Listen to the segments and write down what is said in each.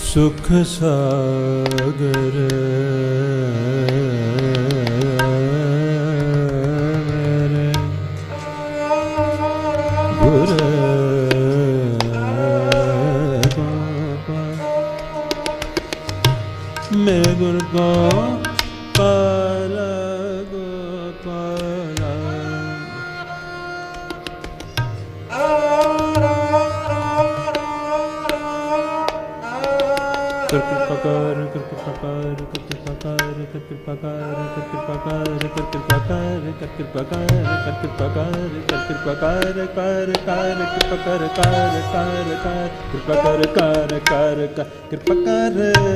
सुख सागर मेरे गुर मेरे गुरु को पाला गोपाला कर कृपा कर कृपा कर कृपा कर कृपा कर कृपा कर कृपा कर कृपा कर कृपा कर कृपा कर कर कर कृपा कर कृपा कर कृपा कर कृपा कर कृपा कर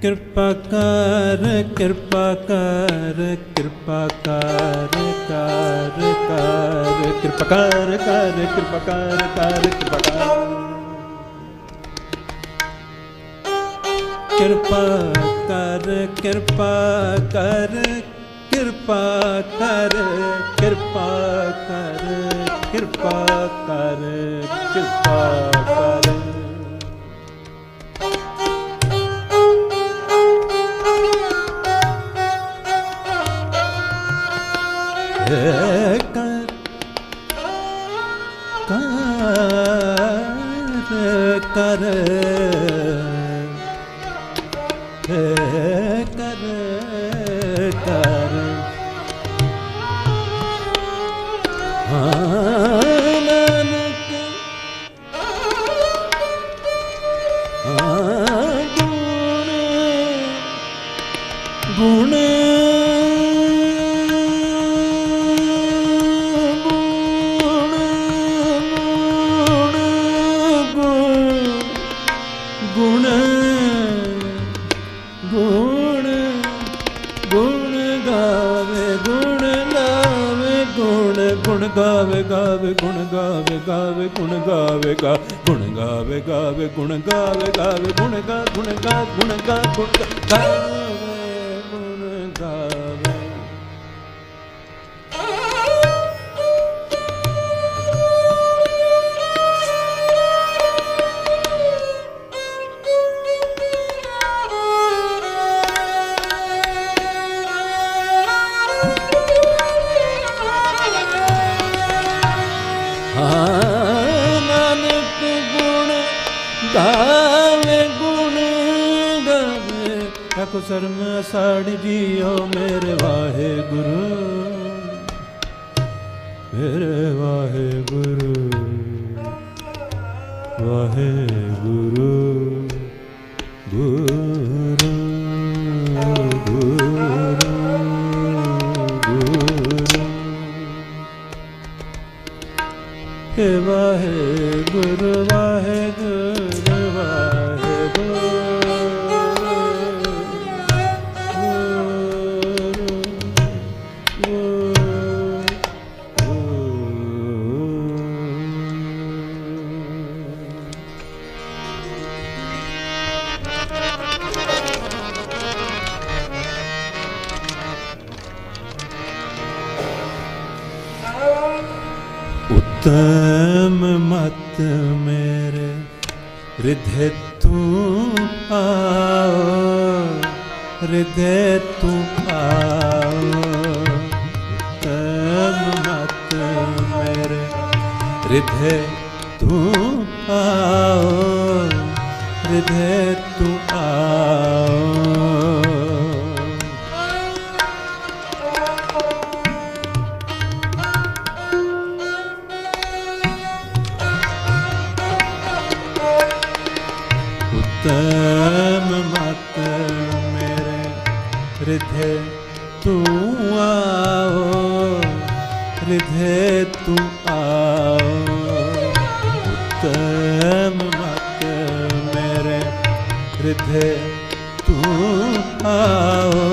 कृपा कर कृपा कर कर कृपा कर कृपा कर कृपा कर कर कर कृपा कर कृपा कर कृपा कर कृपा कर कृपा कर कृपा कर कृपा कर उत्तम मत मेरे हृदय तू आओ, हृदय तू आओ। उत्तम मत मेरे हृदय तू आओ, हृदय तू आओ। उत्तम मत मेरे हृदय तू आओ, हृदय तू आओ। उत्तम मत मेरे हृदय तू आओ,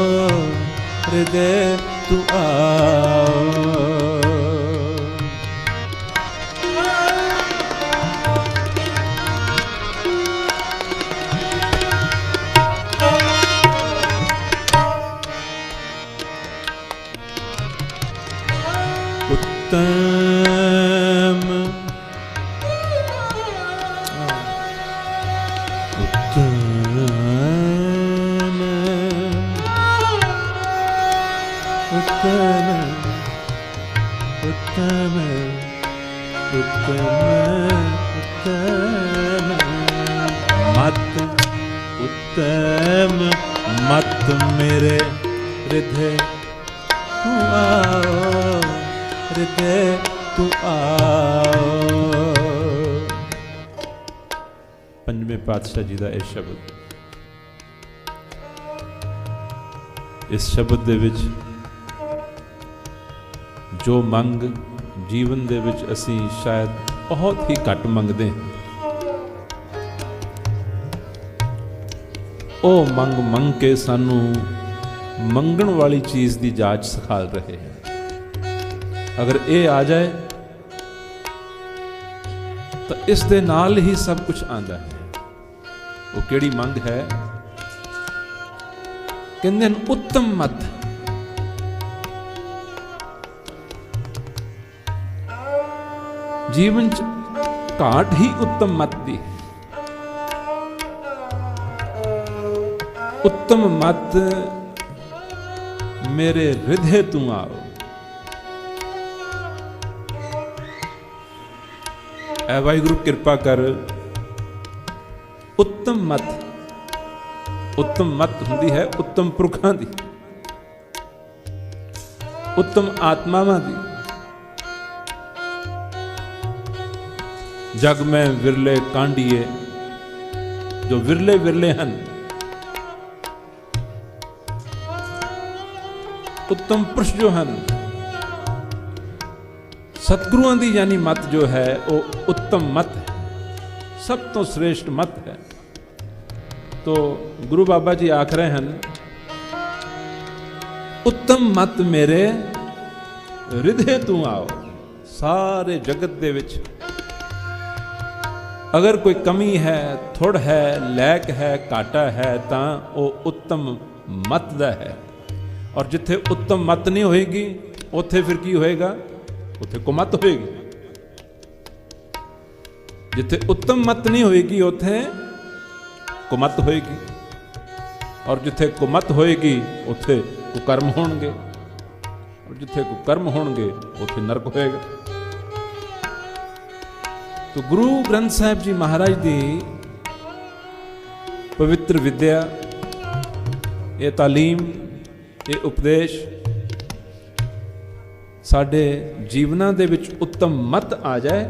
हृदय तू आओ। उत्तम उत्तम उत्तम उत्तम उत्तम उत्तम मत, उत्तम मत मेरे हृदय तू आओ, हृदय तू आओ। पंजवें पातशाह जी दा इह शब्द, इस शब्द दे विच जो मंग जीवन दे विच असी शायद बहुत ही घट मंगदे हां, ਉਹ ਮੰਗ के सानू मंगण वाली चीज़ की जाच सिखा रहे हैं। अगर ये आ जाए तो इस दे नाल ही सब कुछ आंदा है। वो केड़ी मंग है? कहंदे न उत्तम मत। जीवन च घाट ही उत्तम मत दी। उत्तम मत मेरे हृदय तू आओ, ऐ वाहिगुरु किरपा कर उत्तम मत हुंदी है उत्तम पुरखां दी, उत्तम आत्मावां दी। जग में विरले कांडिए, जो विरले विरले हैं, उत्तम पुरुष जो हैं, सतगुरुआं दी यानी मत जो है वो उत्तम मत है, सब तो श्रेष्ठ मत है। तो गुरु बाबा जी आख रहे हैं, उत्तम मत मेरे हृदय तू आओ। सारे जगत दे विच अगर कोई कमी है, थोड़ है, लैक है, घाटा है, तां वो उत्तम मत दा है। और जिथे उत्तम मत नहीं होएगी उत्थे फिर की होएगा? उत्थे कुमत होएगी। जिथे उत्तम मत नहीं होएगी उत्थे कुमत होएगी, और जिथे कुमत होएगी उत्थे कुकर्म होणगे, और जिथे कुकर्म होणगे उत्थे नरक होएगा। तो गुरु ग्रंथ साहिब जी महाराज दी पवित्र विद्या, ये तालीम, ये उपदेश साडे जीवना दे विच उत्तम मत आ जाए।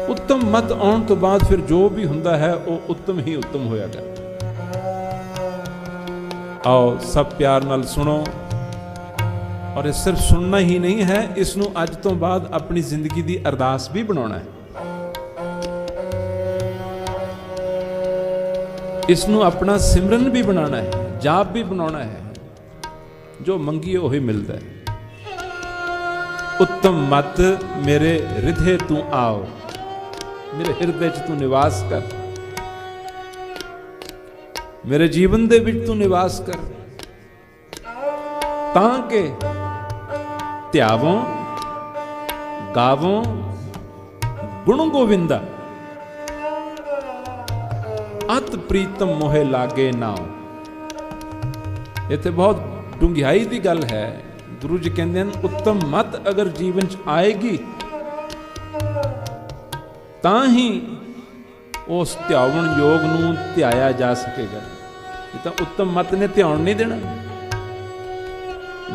उत्तम मत आने तो बाद फिर जो भी हुंदा है वो उत्तम ही उत्तम होया करता। आओ सब प्यार नाल सुनो, और ये सिर्फ सुनना ही नहीं है, इसनू अज तो बाद अपनी जिंदगी दी अरदास भी बनाना है। इसनू अपना सिमरन भी बनाना है, जाप भी बनाना है। जो मंगिए वही मिलता है। उत्तम मत मेरे हृदय तू आओ, मेरे हृदय च तू निवास कर, मेरे जीवन दे विच तू निवास कर, तां के ध्यावों गावों गुण गोविंदा, अत प्रीतम मोहे लागे नाओ। इत्थे बहुत डूंघाई दी गल है। गुरु जी कहते हैं उत्तम मत अगर जीवन च आएगी तां ही उस ध्यावण योग नूं ध्याया जा सकेगा। ये तो उत्तम मत ने ध्यान नहीं देना।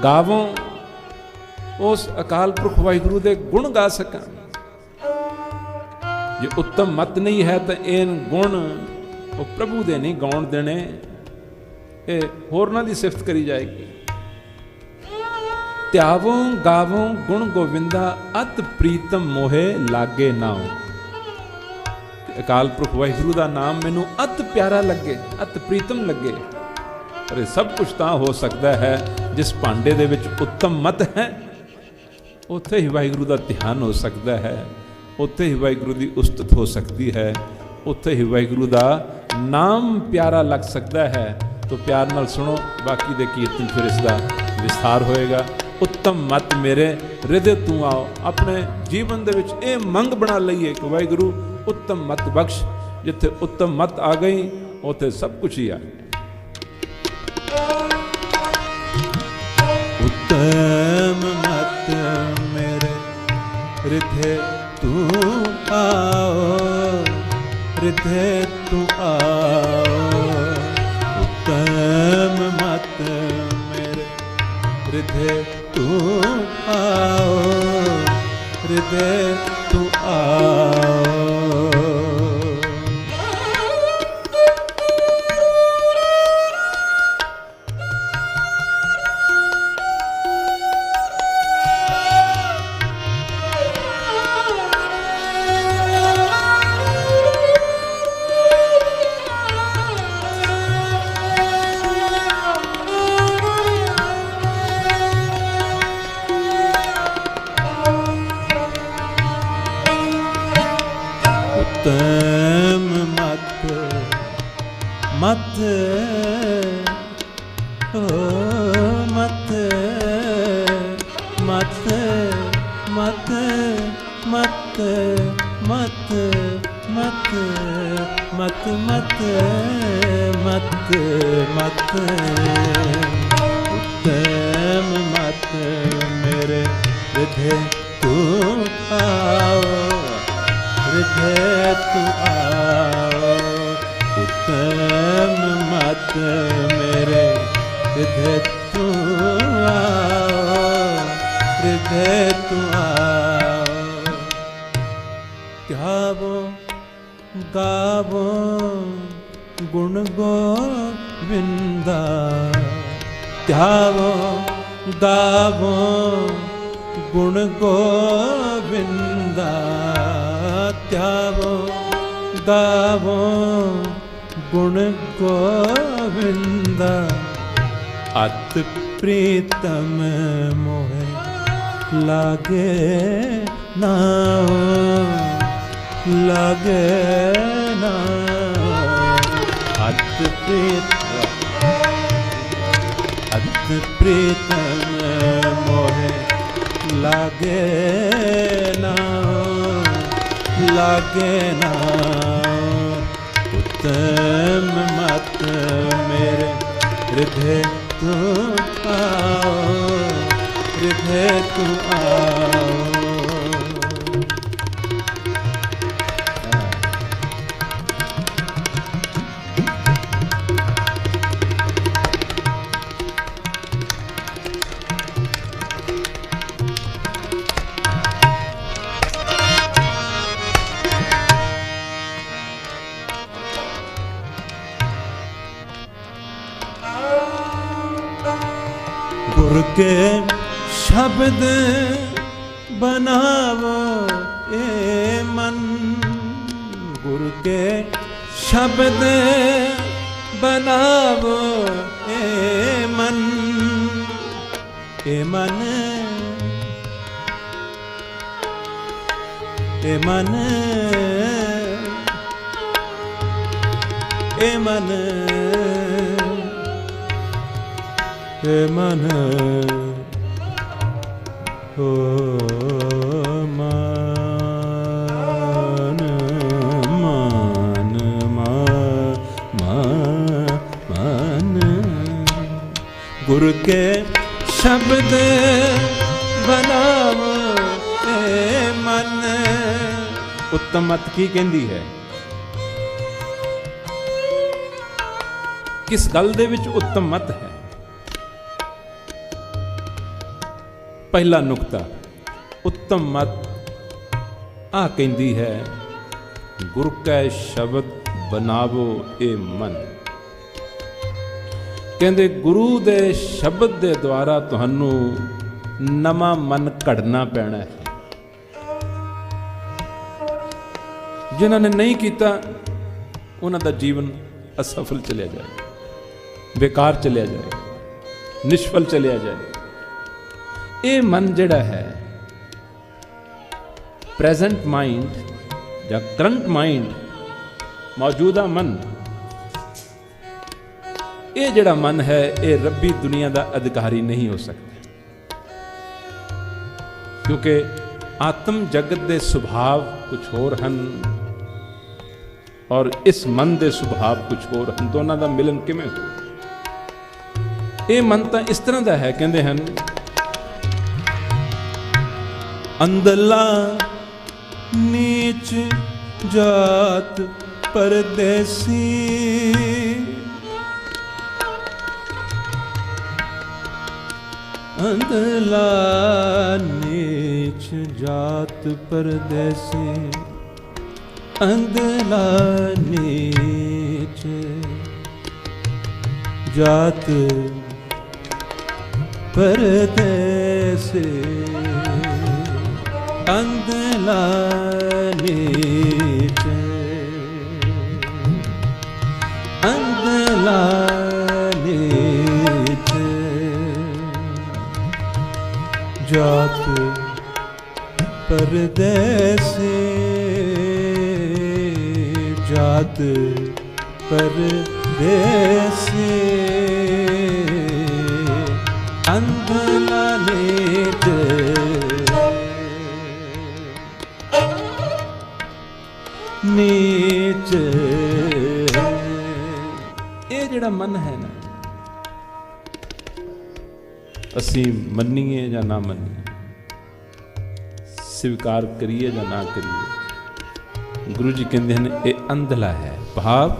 गावों उस अकाल पुरख वाहिगुरु दे गुण गा सकां। जे उत्तम मत नहीं है तो इन गुण वो प्रभु दे नहीं गाउण देने, ये होरना दी सिफत करी जाएगी। त्यावों गावों गुण गोविंदा, अत प्रीतम मोहे लागे नाओ। अकाल पुरख वाहिगुरु दा नाम मैनू अत प्यारा लगे, अत प्रीतम लगे। पर ये सब कुछ तां हो सकता है जिस भांडे दे विच उत्तम मत है, उत्थे ही वाहिगुरु दा ध्यान हो सकता है, उत्थे ही वाहिगुरु दी उस्तत हो सकती है, उत्थे ही वाहिगुरु दा नाम प्यारा लग सकता है। तो प्यार नाल सुनो, बाकी दे कीर्तन फिर इसका विस्तार होएगा। उत्तम मत मेरे हृदय तू आओ। अपने जीवन दे विच ये मंग बना लईए कि वाहिगुरु उत्तम मत बख्श। जिथे उत्तम मत आ गई उथे सब कुछ ही आ गया। उत्तम मत मेरे हृदय तू आओ, हृदय तू आओ। उत्तम मत मेरे हृदय तू आओ, हृदय तू आओ। उत्तम मत मत ओ मत मत मत मत मत मत मत मत मत मत। उत्तम मत मेरे हृदय तू आओ, हृदय तू आओ, उत्तम मत मेरे हृदय तू आओ, हृदय तू आओ। ध्यावो गावो गुण गोविंदा, ध्यावो गावो गुण गोविंदा, ध्यावो गावो गुण गोविंदा। अत प्रीतम मोहे लागे नाओ, लागे नाओ। अत प्रीतम मोहे लागे नाओ, लागे नाओ। उत्तम मत मेरे हृदय तू आओ, हृदय तू आओ। गुर के शब्द बनावो ए मन, गुर के शब्द बनावो ए मन, ए मन, ए मन, ए मन, हे मन हो मान मान मान। गुरु के शब्द बनाओ ए मन। उत्तम मत की कहंदी है, किस गल दे विच उत्तम मत है? पहला नुकता, उत्तम मत आ कहती है, गुरु कै शब्द बनावो ए मन। कहते गुरु दे शब्द दे द्वारा तुहानू नवा मन घड़ना पैना है। जिन्होंने नहीं किया उन्हों का जीवन असफल चलिया जाए, बेकार चलिया जाए, निष्फल चलिया जाए। ये मन जिहड़ा है प्रेजेंट माइंड या करंट माइंड, मौजूदा मन, ये जिहड़ा मन है ये रब्बी दुनिया का अधिकारी नहीं हो सकता, क्योंकि आत्म जगत के सुभाव कुछ होर हन और इस मन के सुभाव कुछ होर हन। दोनों का मिलन किवें हो? ये मन तो इस तरह का है, कहते हैं अंदला नीच जात परदेसी, अंदला नीच जात परदेसी, अंदला नीच जात परदेसी, अंदला नीच, अंदला नीच जात परदेसी, जात परदेसी, अंदला नीच। नीच ये जिहड़ा मन है ना, असी मन्नीए या ना मन्नीए, स्वीकार करिए या ना करिए। गुरु जी कहते हैं ये अंधला है, भाव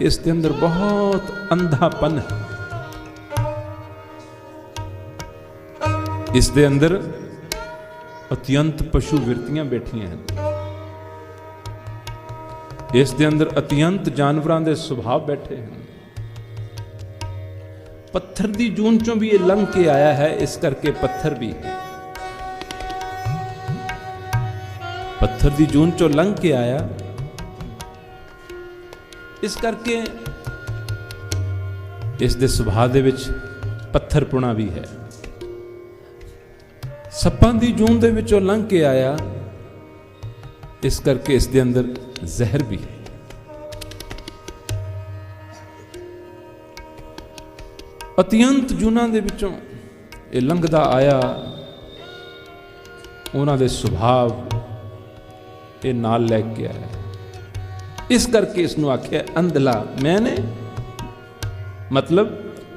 इसके अंदर बहुत अंधापन है, इसके अंदर अत्यंत पशु वृत्तियां बैठियां हैं, इसके अंदर अत्यंत जानवरां दे सुभाव बैठे हैं। पत्थर दी जून चों भी ये लंघ के आया है, इस करके पत्थर भी है। पत्थर दी जून चों लंघ के आया, इस करके इस दे सुभाव दे विच पत्थरपुणा भी है। सप्पां दी जून दे विचों लंघ के आया, इस करके इस दे अंदर जहर भी है। अत्यंत जूना दे विचों ये लंघदा आया, उन्हां दे सुभाव ये नाल लैके आया, इस करके इसनूं आख्या अंधला। मैंने मतलब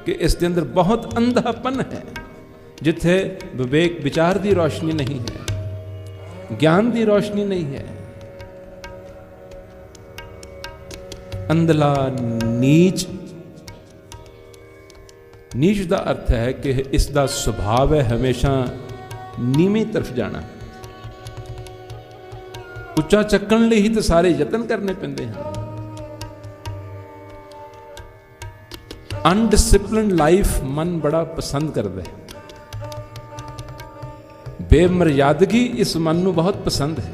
कि इसके अंदर बहुत अंधापन है, जिथे विवेक विचार की रोशनी नहीं है, ज्ञान की रोशनी नहीं है। अंधला नीच, नीच का अर्थ है कि इसका सुभाव है हमेशा नीवीं तरफ जाना। उच्चा चक्कण लिए ही तो सारे यतन करने पैंदे हैं। अनडिसिप्लिन लाइफ मन बड़ा पसंद करता है, बेमर्यादगी इस मन नूं बहुत पसंद है,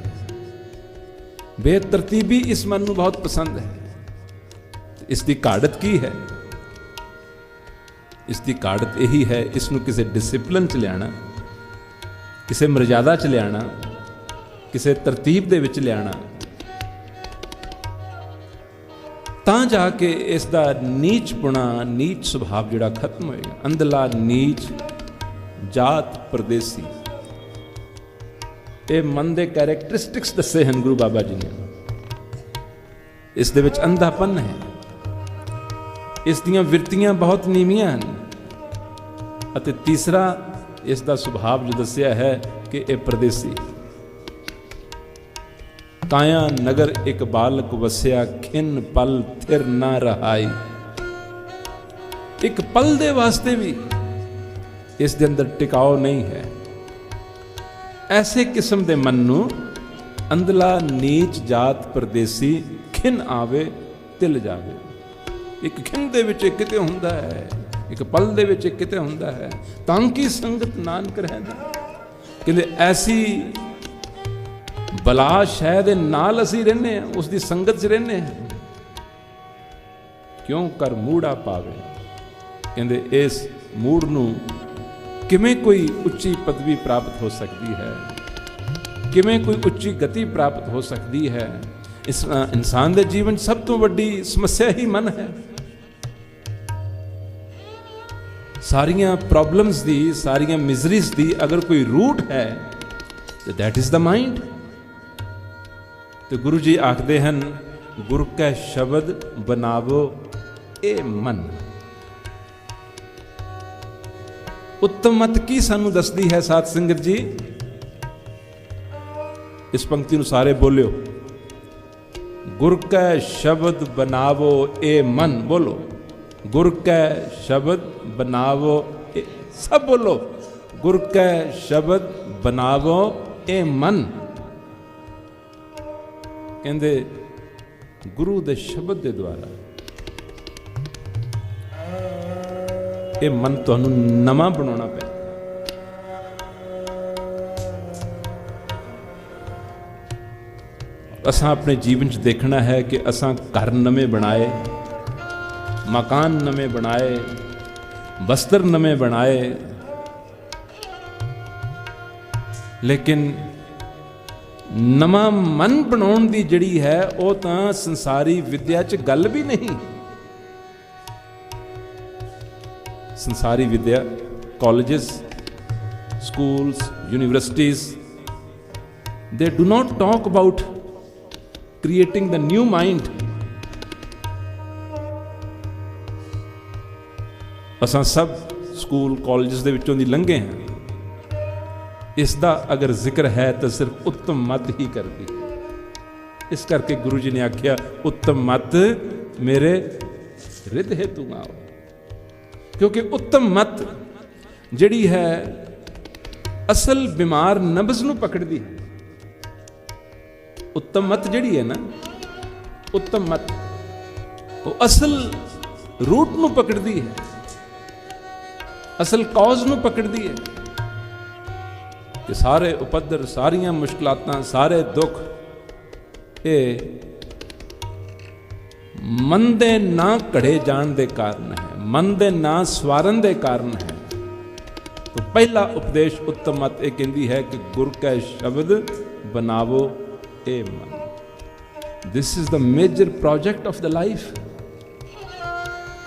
बेतरतीबी इस मन नूं बहुत पसंद है। इसकी काड़त की है? इसकी काड़त यही है, इसनूं किसी डिसिप्लिन च लियाना, किसी मर्यादा च लियाना, किसी तरतीब दे विच लियाना, तां जाके इसका नीचपुणा, नीच सुभाव जिहड़ा खत्म होएगा। अंधला नीच जात परदेसी, ये मन दे कैरेक्टरिस्टिक्स दसे हैं गुरु बाबा जी ने। इस दे विच अंधापन है, इस दियां विरतियां बहुत नीवियां हैं। अते तीसरा इसका सुभाव जो दसिया है कि यह परदेसी। काया नगर एक बालक वसिया, खिन पल थिर ना रहाई। एक पल दे वास्ते भी इस दे अंदर टिकाव नहीं है। ऐसे किस्म दे मन नूं अंधला नीच जात परदेसी, खिन आवे तिल जावे। एक खिन दे विच किते हुंदा है, एक पल दे विच किते हुंदा है। तांकी संगत नानक रहंदा, कहंदे ऐसी बला शह दे नाल असीं रहने हैं, उसकी संगत च रहने हैं। क्यों कर मूड़ा पावे, कहंदे इस मूड़ नूं किवें कोई उच्ची पदवी प्राप्त हो सकती है, किवें कोई उच्ची गति प्राप्त हो सकती है। इस इंसान के जीवन सब तो वड्डी समस्या ही मन है। सारियां प्रॉब्लम्स दी, सारियां मिजरीज दी अगर कोई रूट है तो दैट इज द माइंड। तो गुरु जी आखते हैं, गुर कै शब्द बनावो ए मन। उत्तम मत की सानू दसदी है साध संगत जी। इस पंक्ति नूं सारे बोलियो, गुर कै शब्द बनावो ए मन। बोलो, गुर कै शब्द बनावो ए, सब बोलो, गुर कै शब्द बनावो ए मन। कहंदे गुरु दे शब्द दे द्वारा ये मन तुहानू नवां बनाउणा पैंदा। असां अपने जीवन च देखना है कि असां घर नवें बनाए, मकान नवें बनाए, वस्त्र नवें बनाए, लेकिन नवां मन बनाउण दी जिहड़ी है वो तां संसारी विद्या च गल भी नहीं। संसारी विद्या, colleges, schools, universities, they do not talk about creating the new mind. असां सब स्कूल कॉलेजेस दे विचों दी लंघे हैं। इसका अगर जिक्र है तो सिर्फ उत्तम मत ही करती। इस करके गुरु जी ने आख्या उत्तम मत मेरे रिद हेतु आओ, क्योंकि उत्तम मत जिहड़ी है असल बीमार नब्ज नूं पकड़दी है। उत्तम मत जिहड़ी है ना, उत्तम मत वो असल रूट नूं पकड़दी है, असल कॉज नूं पकड़दी है कि सारे उपद्र, सारियां मुश्किलातां, सारे दुख ये मन दे ना घड़े जाण दे कारण है, मन दे ना सवारन दे कारण है। तो पहला उपदेश उत्तम मत ये कहती है कि गुर कै शब्द बनावो ए मन। This is the major project of the life.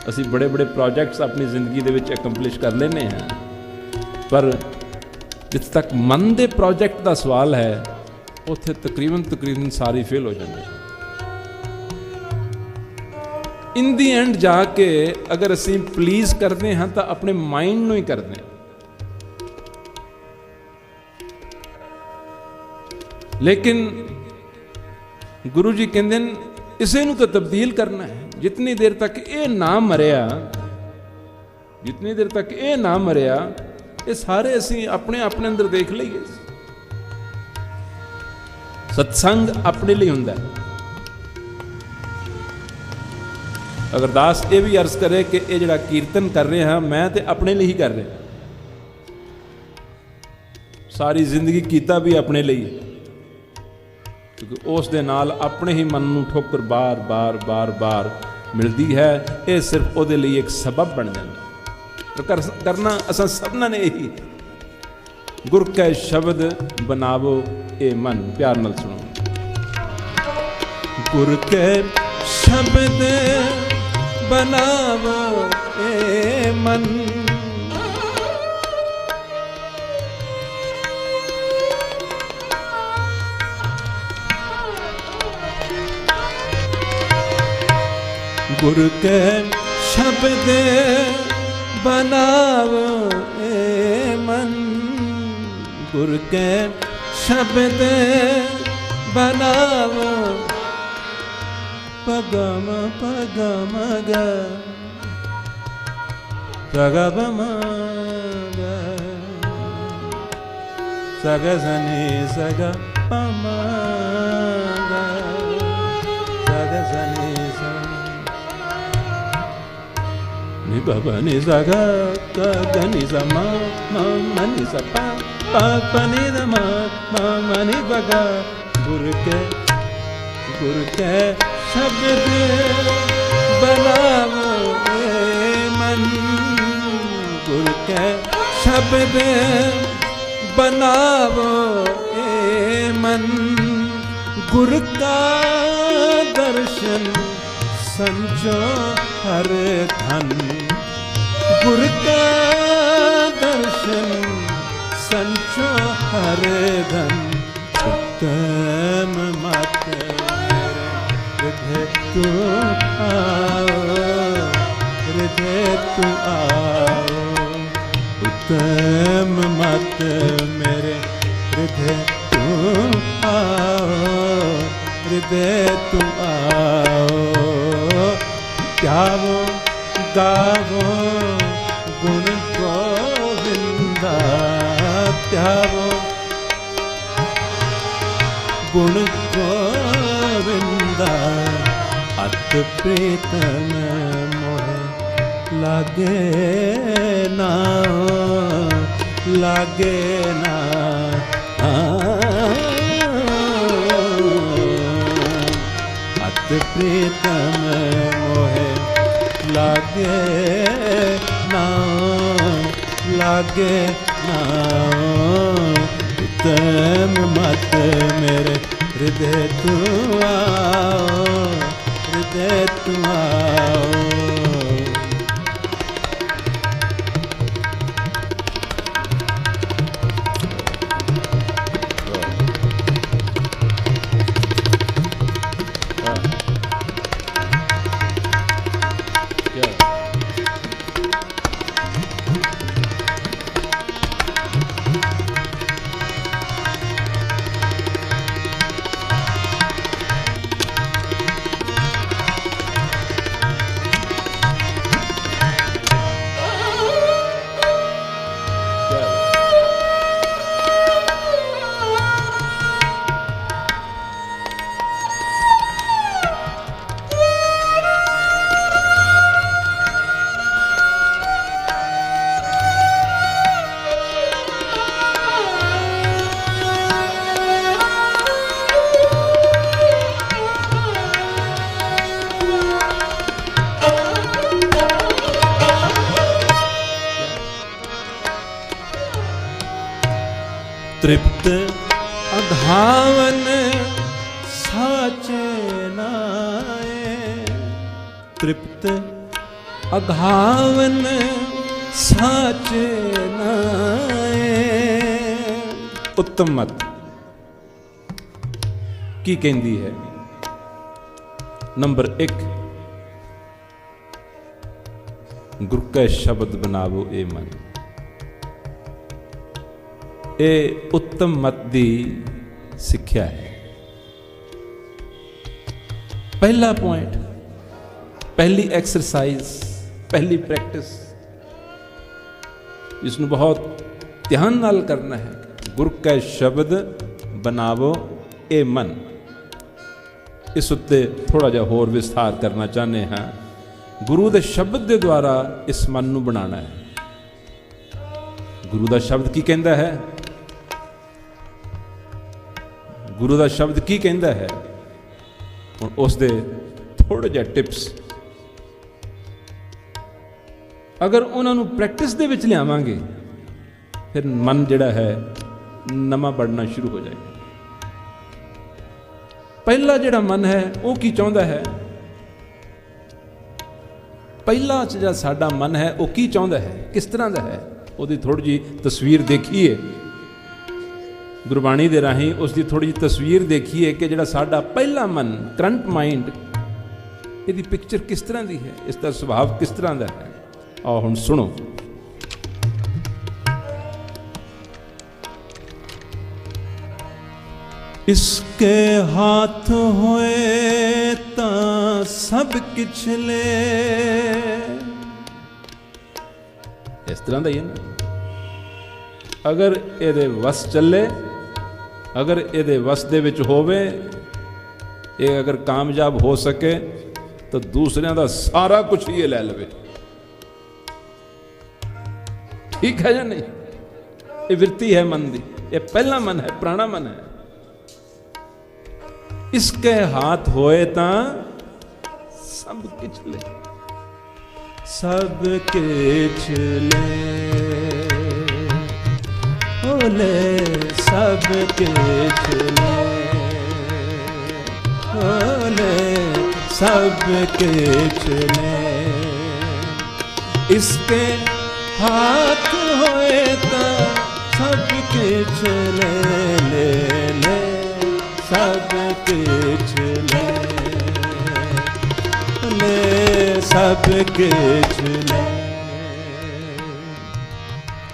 असी बड़े बड़े प्रोजेक्ट्स अपनी जिंदगी दे विच अकम्पलिश कर लेने हैं, पर जिथे तक मन दे प्रोजेक्ट का सवाल है उत्थे तकरीबन सारी फेल हो जाती है। इन दी एंड जाके अगर असी प्लीज करते हैं तो अपने माइंड नूं ही करते हैं, लेकिन गुरु जी कहते हैं इसे नूं तो तब्दील करना है। जितनी देर तक ये ना मरिया, जितनी देर तक ये ना मरिया, ये सारे असी अपने अपने अंदर देख लीए। सत्संग अपने लिए हुंदा है। अगर दास ये भी अर्ज करे कि ये जिहड़ा कीर्तन कर रहे हैं मैं तो अपने लिए ही कर रहा, सारी जिंदगी कीता भी अपने लिए, क्योंकि उस दे नाल अपने ही मन नूं ठोकर बार बार बार बार मिलती है। ये सिर्फ वो लिए एक सबब बन जाता। तो करना असा सबना ने यही, गुर कै शब्द बनावो ए मन। प्यार नाल सुनो। गुर कै शब्द बनावो ए मन, गुर के शब्द बनावो ए मन, गुर के शब्द बनावो। पगम पगम ग सगम ग सग सनी सग पम ग सग सनी नि ब नि स ग ग नि स म म नि स प प नि द म नि ब ग। गुर के शब्द बनावो ए मन, गुर के शब्द बनावो ए मन। गुर का दर्शन संजो हर धन, गुर का दर्शन संचो हर धन। उत्तम मत हृदय तू आओ, हृदय तू आओ। उत्तम मत मेरे हृदय तू आओ, हृदय तू आओ। गावो गावो गुण गोविंदा, प्यावो गुण गोविंदा। अत प्रीतम मोह लागे ना, लागे ना। अत प्रीतम मोहे लागे ना, लागे ना। उत्तम मत मेरे हृदय तू आओ, हृदय तू आओ। तृप्त अघावन साचे नाए, तृप्त अघावन साचे नाए। उत्तम मत की कहती है? नंबर 1, गुरु का शब्द बनावो ए मन। ये उत्तम मत दी सिक्ख्या है। पहला पॉइंट, पहली एक्सरसाइज, पहली प्रैक्टिस, इसनू बहुत ध्यान नाल करना है। गुरु का शब्द बनावो ए मन। इस उत्ते थोड़ा जा होर विस्तार करना चाहते हैं। गुरु के शब्द के द्वारा इस मन नू बनाना है। गुरु का शब्द की कहता है? गुरु का शब्द की कहता है? हुण उस दे थोड़े जे टिप्स अगर उन्होंने प्रैक्टिस दे विच लियावांगे, फिर मन जिहड़ा है नवा बढ़ना शुरू हो जाएगा। पहला जिहड़ा मन है वो की चाहता है? पहला जिहड़ा साडा मन है वो की चाहता है, किस तरह का है, उसकी थोड़ी जी तस्वीर देखिए। गुरबाणी दे राही उसकी थोड़ी जी तस्वीर देखिए कि जिहड़ा साडा पहला मन, करंट माइंड, इसकी पिक्चर किस तरह की है, इसका सुभाव किस तरह का है। आओ हुण सुनो। इसके हाथ होए तां सब किछ ले, इस तरह का ही है ना। अगर ये वस चले, अगर ये वस दे विच होवे, ये अगर कामयाब हो सके तो दूसरियां दा सारा कुछ ये ले लवे। ठीक है या नहीं? ये वृत्ति है मन दी, ये पहला मन है, पुराना मन है। इसके हाथ होए तां सब किछ ले, सब किछ ले, ले सब किछ ले, ले सब किछ ले। इसके हाथ होए तां सब किछ ले, ले सब किछ ले, ले सब किछ ले।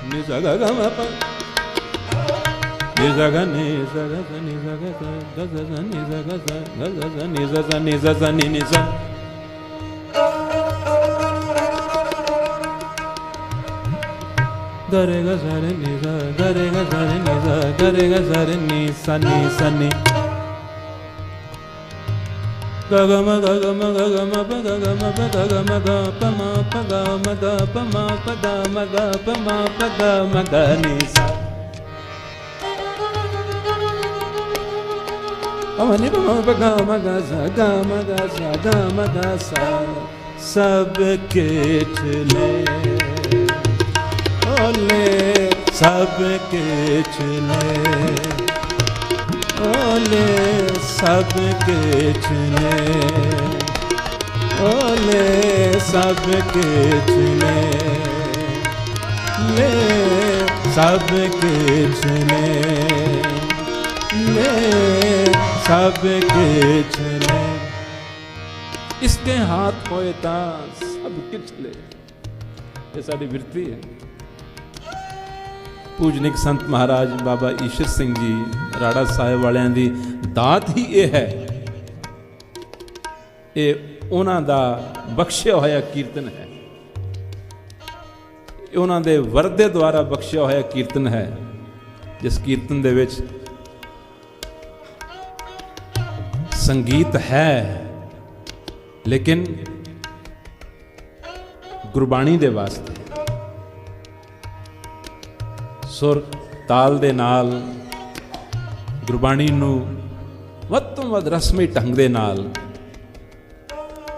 नि सा गा गा मा पा, नि सा गा नि सा गा सा नि सा गा सा गा सा सा नि सा गा सा गा सा सा नि सा सा नि सा सा नि सा। गा रे गा सा रे नि सा, गा रे गा सा रे नि सा, गा रे गा सा रे नि सा नि सा नि। गा गा मा गा गा मा गा गा मा पा गा गा मा पा गा गा मा गा पा मा पा गा मा गा पा मा पा गा मा गा पा मा पा गा मा गा नि सा। अमनि पा मा पा गा मा गा सा, गा मा गा सा, गा मा गा सा। सब किछ ले, ओ ले सब किछ ले, ओ ले सब किछ ले, ओ ले सब किछ ले, ले सब किछ ले, ले सब किछ ले। इसके हाथ होए तां सब किछ ले, ये साडी वृत्ति है। पूजनिक संत महाराज बाबा ईश्वर सिंह जी राड़ा साहिब वालियां दी दात ही ये है, ये उन्हां दा बख्शिया होया कीर्तन है, उन्हां दे वरदे द्वारा बख्शिया होया कीर्तन है। जिस कीर्तन दे विच संगीत है लेकिन गुरबाणी दे वास्ते सुर ताल दे नाल गुरबाणी नू वध तो वध रस्मी ढंग दे नाल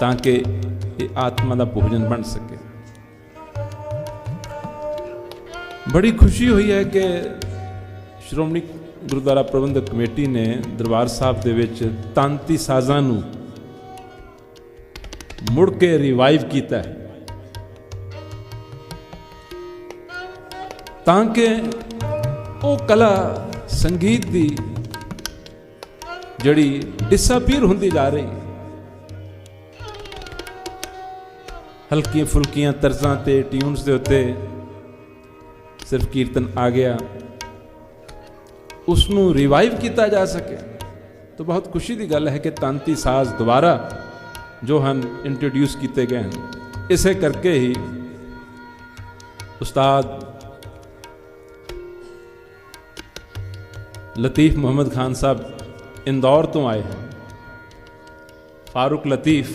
ताकि ये आत्मा का भोजन बन सके। बड़ी खुशी हुई है कि ਸ਼੍ਰੋਮਣੀ ਗੁਰਦੁਆਰਾ ਪ੍ਰਬੰਧਕ ਕਮੇਟੀ ਨੇ ਦਰਬਾਰ ਸਾਹਿਬ ਦੇ ਵਿੱਚ ਤਾਂਤੀ ਸਾਜ਼ਾਂ ਨੂੰ ਮੁੜ ਕੇ ਰਿਵਾਈਵ ਕੀਤਾ ਹੈ, ਤਾਂ ਕਿ ਉਹ ਕਲਾ ਸੰਗੀਤ ਦੀ ਜਿਹੜੀ ਡਿਸਅਪੀਅਰ ਹੁੰਦੀ ਜਾ ਰਹੀ, ਹਲਕੀਆਂ ਫੁਲਕੀਆਂ ਤਰਜ਼ਾਂ ਤੇ ਟਿਊਨਸ ਦੇ ਉੱਤੇ ਸਿਰਫ ਕੀਰਤਨ ਆ ਗਿਆ, ਉਸ ਨੂੰ ਰਿਵਾਈਵ ਕੀਤਾ ਜਾ ਸਕੇ। ਤਾਂ ਬਹੁਤ ਖੁਸ਼ੀ ਦੀ ਗੱਲ ਹੈ ਕਿ ਤਾਂਤੀ ਸਾਜ਼ ਦੁਬਾਰਾ ਜੋ ਹਨ ਇੰਟਰੋਡਿਊਸ ਕੀਤੇ ਗਏ ਹਨ। ਇਸੇ ਕਰਕੇ ਹੀ ਉਸਤਾਦ ਲਤੀਫ ਮੁਹੰਮਦ ਖਾਨ ਸਾਹਿਬ इंदौर तो आए हैं, फारूक लतीफ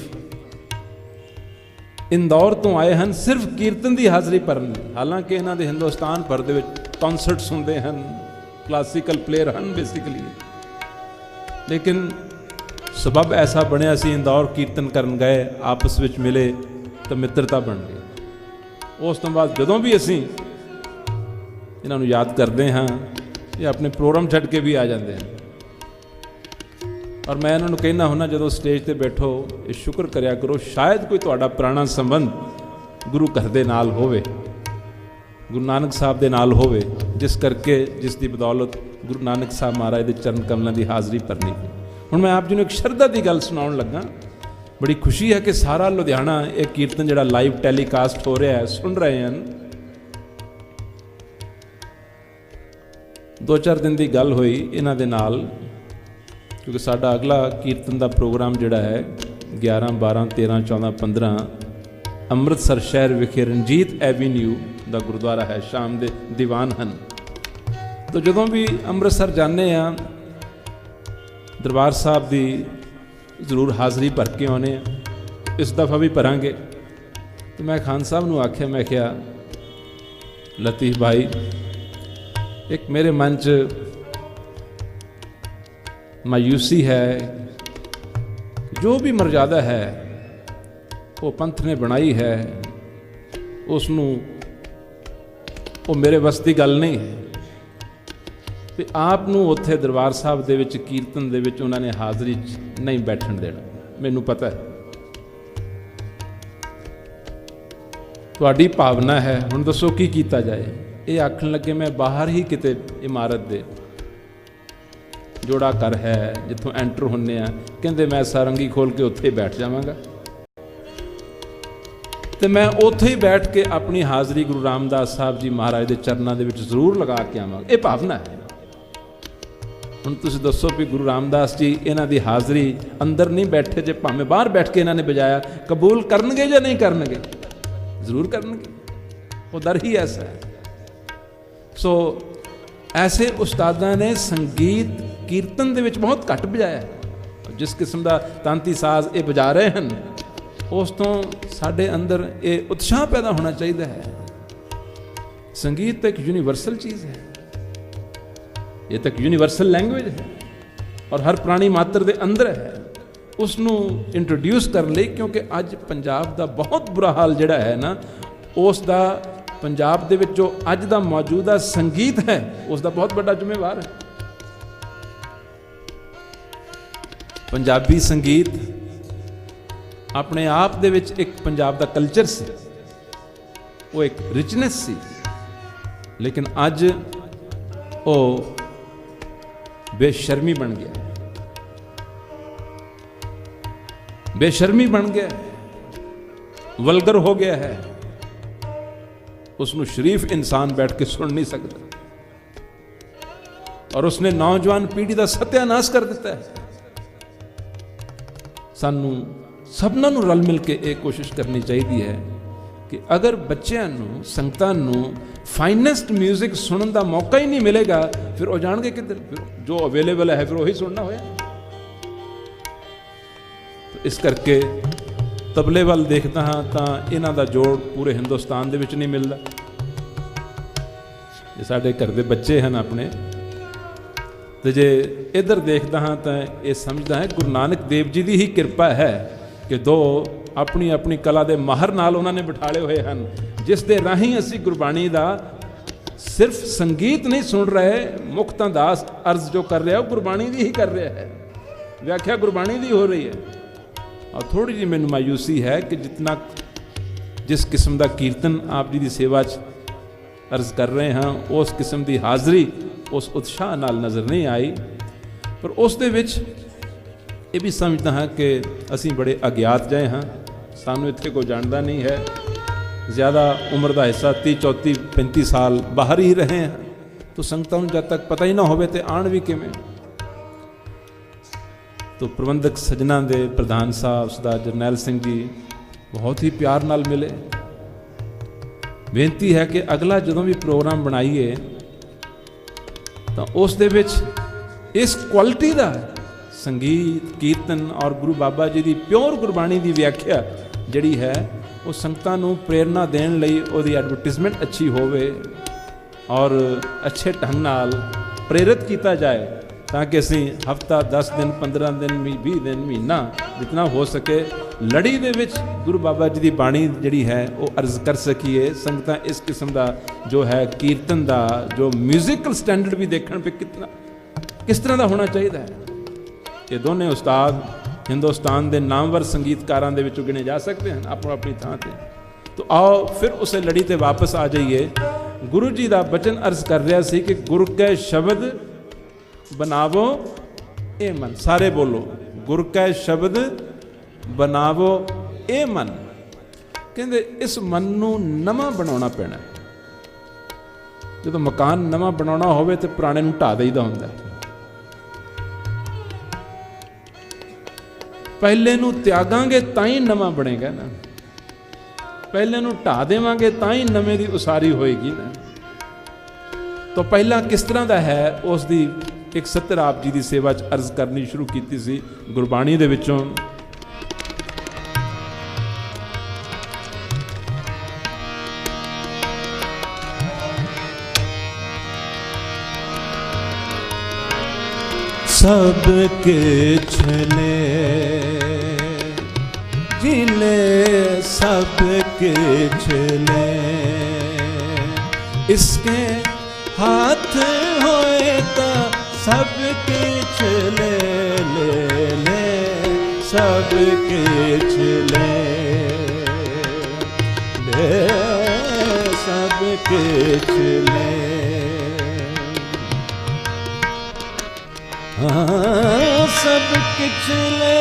इंदौर तो आए हैं सिर्फ कीर्तन की हाज़री भरन। हालांकि इन्हों के हिंदुस्तान भर दे विच कॉन्सर्ट्स होंदे हैं, क्लासिकल प्लेयर हैं बेसिकली, लेकिन सबब ऐसा बनया सी इंदौर कीर्तन करन गए, आपस में मिले तो मित्रता बन गई। उस तो बाद जदों भी असी इन्हों याद करते हाँ, ये अपने प्रोग्राम छड्ड के भी आ जाते हैं। और मैं इन्होंने कहना हुन्ना जो स्टेज पर बैठो, ये शुक्र करया करो शायद कोई तुहाडा पुराना संबंध गुरु घर दे नाल होवे, गुरु नानक साहब दे नाल होवे, जिस करके जिस दी बदौलत गुरु नानक साहब महाराज दे चरण कमलों की हाज़री भरनी है। हुण मैं आप जी नूं एक शरधा की गल सुनाउण लगा। बड़ी खुशी है कि सारा लुधियाना ये कीर्तन जिहड़ा लाइव टैलीकास्ट हो रहा है सुन रहे हैं। 2-4 दिन की गल हुई इन्हां दे नाल, क्योंकि साडा अगला कीर्तन का प्रोग्राम जिहड़ा है 11, 12, 13, 14, 15 अमृतसर शहर विखे रंजीत एवेन्यू का गुरुद्वारा है, शाम के दीवान हैं। तो जदों भी अमृतसर जाने दरबार साहब की जरूर हाज़री भर के आने, इस दफ़ा भी भरांगे। तो मैं खान साहब नूं आख्या, मैं क्या लतीफ़ भाई, एक मेरे मन च मायूसी है, जो भी मर्यादा है वो पंथ ने बनाई है, उसनूं वो मेरे बस की गल नहीं है कि आप नूं उत्थे दरबार साहब दे विच कीर्तन दे विच उन्होंने हाज़री नहीं बैठण देना। मैनूं पता है तुहाडी भावना है, हुण दसो की कीता जाए। ये आखण लगे मैं बाहर ही किते इमारत दे जोड़ा घर है जिथों एंटर होने, कहते मैं सारंगी खोल के उत्थे ही बैठ जावांगा, तो मैं उत्थे ही बैठ के अपनी हाज़री गुरु रामदास साहब जी महाराज के चरणों के जरूर लगा के आवांगा। ये भावना है। हुण तुसीं दसो भी गुरु रामदास जी इन्हां दी हाज़री अंदर नहीं बैठे, जे भावें बाहर बैठ के इन्होंने बजाया, कबूल करनगे या नहीं करनगे? जरूर करनगे, वो दर ही ऐसा है। सो ऐसे उस्तादां ने संगीत कीर्तन दे विच बहुत घट बजाया है। जिस किस्म का तांती साज ये बजा रहे हैं, उस तो साडे अंदर ये उत्साह पैदा होना चाहिए है। संगीत तो एक यूनीवर्सल चीज़ है, ये तो एक यूनीवर्सल लैंग्वेज है और हर प्राणी मात्र दे अंदर है। उसनूं इंट्रोड्यूस कर ले, क्योंकि अज पंजाब का बहुत बुरा हाल जिहड़ा है ना, उसका पंजाब दे विच जो अज दा मौजूदा संगीत है उसका बहुत बड़ा जिम्मेवार है। पंजाबी संगीत अपने आप दे विच एक पंजाब दा कल्चर सी, वो एक रिचनेस सी, लेकिन अज वो बेशर्मी बन गया, बेशर्मी बन गया, वल्गर हो गया है। उसनों शरीफ इंसान बैठ के सुन नहीं सकता और उसने नौजवान पीढ़ी का सत्यानाश कर दिता है। सानू सबनां नूं रल मिल के एक कोशिश करनी चाहिए है कि अगर बच्चों नूं संगतां नूं फाइनेस्ट म्यूजिक सुनने का मौका ही नहीं मिलेगा, फिर वो जाणगे किधर? फिर जो अवेलेबल है फिर वही सुनना होया। तो इस करके तबले वाल देखता हाँ तो इन्हां दा जोड़ पूरे हिंदुस्तान दे विच नहीं मिलता। जे साडे घर दे बच्चे हैं अपने, तो जे इधर देखता हाँ तो ये समझदा है गुरु नानक देव जी की ही कृपा है कि दो अपनी अपनी कला के माहर नाल उन्होंने बिठाले हुए हैं, जिस दे राही असी गुरबाणी का सिर्फ संगीत नहीं सुन रहे, मुख तां दास अर्ज जो कर रहा है वो गुरबाणी दी ही कर रहा है, व्याख्या गुरबाणी दी हो रही है। और थोड़ी जी मैनू मायूसी है कि जितना जिस किस्म का कीर्तन आप जी की सेवा च अर्ज कर रहे हैं, उस किस्म की हाज़री उस उत्साह नाल नज़र नहीं आई। पर उस दे विच ये भी समझदा हाँ कि असी बड़े अज्ञात जाए हाँ, सानू इत्थे कोई जानता नहीं है। ज़्यादा उम्र का हिस्सा 30, 34, 35 साल बाहर ही रहे हैं, तो संगतां नूं जब तक पता ही ना होवे ते आण भी किवें। तो प्रबंधक सजना दे प्रधान साहब सरदार जरनैल सिंह जी बहुत ही प्यार नाल मिले। बेनती है कि अगला जो भी प्रोग्राम बनाइए तो उस दे विच इस क्वालिटी का संगीत कीर्तन और गुरु बाबा जी की प्योर गुरबाणी की व्याख्या जिहड़ी है वो संगतां नूं प्रेरणा देण लई उहदी एडवरटाइजमेंट अच्छी होवे और अच्छे ढंग नाल प्रेरित किया जाए, ताकि असी हफ्ता 10 दिन 15 दिन 20 दिन महीना जितना हो सके लड़ी दे विच गुरु बाबा जी की बाणी जिहड़ी है वो अर्ज कर सकीए। संगतां इस किस्म का जो है कीर्तन का जो म्यूजिकल स्टैंडर्ड भी देखण पे किस तरह का होना चाहिए है। ये दोनों उस्ताद हिंदुस्तान के नामवर संगीतकारों के विचों गिने जा सकते हैं अपनी अपनी थां ते। तो आओ फिर उस लड़ी ते वापस आ जाइए। गुरु जी का बचन अर्ज कर रहा सी कि गुर कै शब्द बनावो ए मन, सारे बोलो गुर कै शब्द बनावो ए मन। कहते इस मन नूं नवां बनाउणा पैना। जो मकान नवां बनाउणा होवे ते पुराने नूं ढा दईदा हुंदा है। पहले नूं त्यागांगे तां ही नवां बनेगा ना, पहले नूं ढा देवांगे तां ही नवें दी उसारी होएगी ना। तो पहला किस तरह का है उसकी एक सत्तर आप जी की सेवा च अर्ज करनी शुरू की सी गुरबाणी दे विचों। सब किछ ले जिले सब किछ ले, इसके हाथ होए ता सब किछ ले ले ले, सब किछ ले ले, सब किछ ले। हाँ सब किछ ले,